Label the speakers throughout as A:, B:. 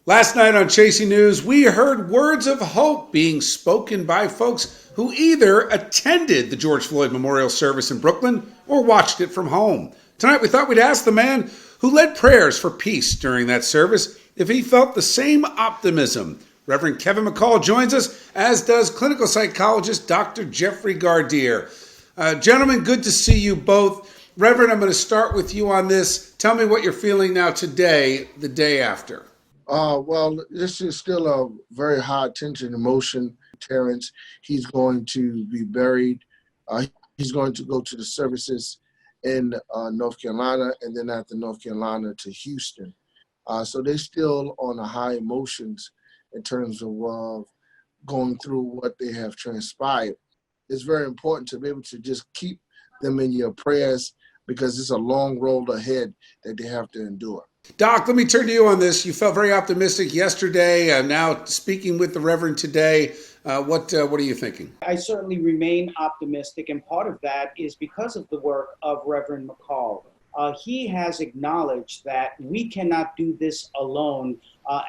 A: Last night on Chasing News, we heard words of hope being spoken by folks who either attended the George Floyd Memorial Service in Brooklyn or watched it from home. Tonight, we thought we'd ask the man who led prayers for peace during that service if he felt the same optimism. Reverend Kevin McCall joins us, as does clinical psychologist Dr. Jeffrey Gardere. Gentlemen, good to see you both. Reverend, I'm going to start with you on this. Tell me what you're feeling now today, the day after.
B: Well, this is still a very high tension emotion. Terrence, he's going to be buried. He's going to go to the services in North Carolina, and then after North Carolina to Houston. So they're still on a high emotions in terms of going through what they have transpired. It's very important to be able to just keep them in your prayers because it's a long road ahead that they have to endure.
A: Doc, let me turn to you on this. You felt very optimistic yesterday. Now speaking with the Reverend today, what are you thinking?
C: I certainly remain optimistic, and part of that is because of the work of Reverend McCall. He has acknowledged that we cannot do this alone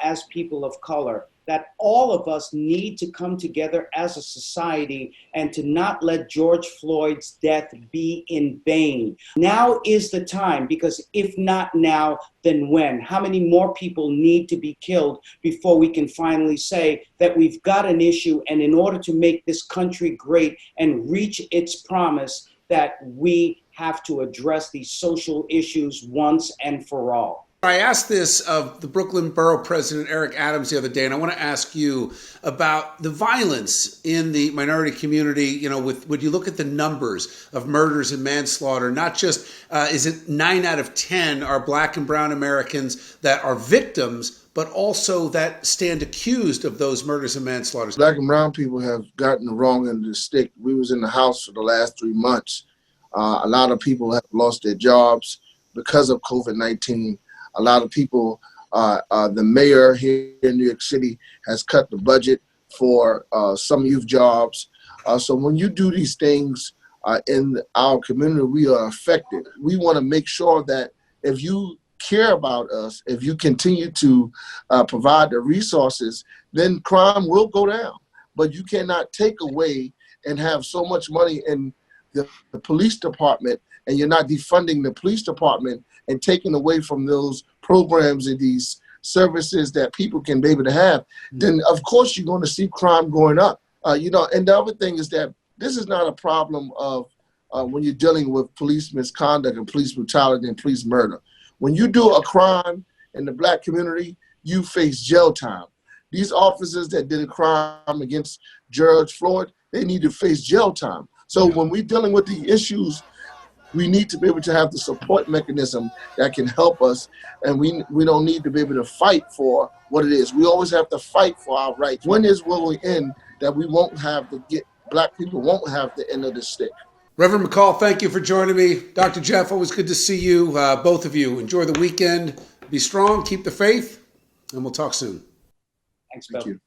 C: as people of color, that all of us need to come together as a society and to not let George Floyd's death be in vain. Now is the time, because if not now, then when? How many more people need to be killed before we can finally say that we've got an issue, and in order to make this country great and reach its promise, that we have to address these social issues once and for all.
A: I asked this of the Brooklyn Borough President, Eric Adams, the other day, and I want to ask you about the violence in the minority community. You know, when you look at the numbers of murders and manslaughter, not just is it 9 out of 10 are Black and brown Americans that are victims, but also that stand accused of those murders and manslaughters.
B: Black and brown people have gotten the wrong end of the stick. We was in the house for the last 3 months. A lot of people have lost their jobs because of COVID-19. A lot of people, the mayor here in New York City has cut the budget for some youth jobs. So when you do these things in our community, we are affected. We want to make sure that if you care about us, if you continue to provide the resources, then crime will go down. But you cannot take away and have so much money in the police department, and you're not defunding the police department and taking away from those programs and these services that people can be able to have, then of course you're going to see crime going up. And the other thing is that this is not a problem of when you're dealing with police misconduct and police brutality and police murder. When you do a crime in the Black community, you face jail time. These officers that did a crime against George Floyd, they need to face jail time. So when we're dealing with the issues, we need to be able to have the support mechanism that can help us, and we don't need to be able to fight for what it is. We always have to fight for our rights. When is will we end that we won't have to get, Black people won't have the end of the stick.
A: Reverend McCall, thank you for joining me. Dr. Jeff, always good to see you, both of you. Enjoy the weekend. Be strong, keep the faith, and we'll talk soon.
C: Thanks, Bill.
B: Thank you.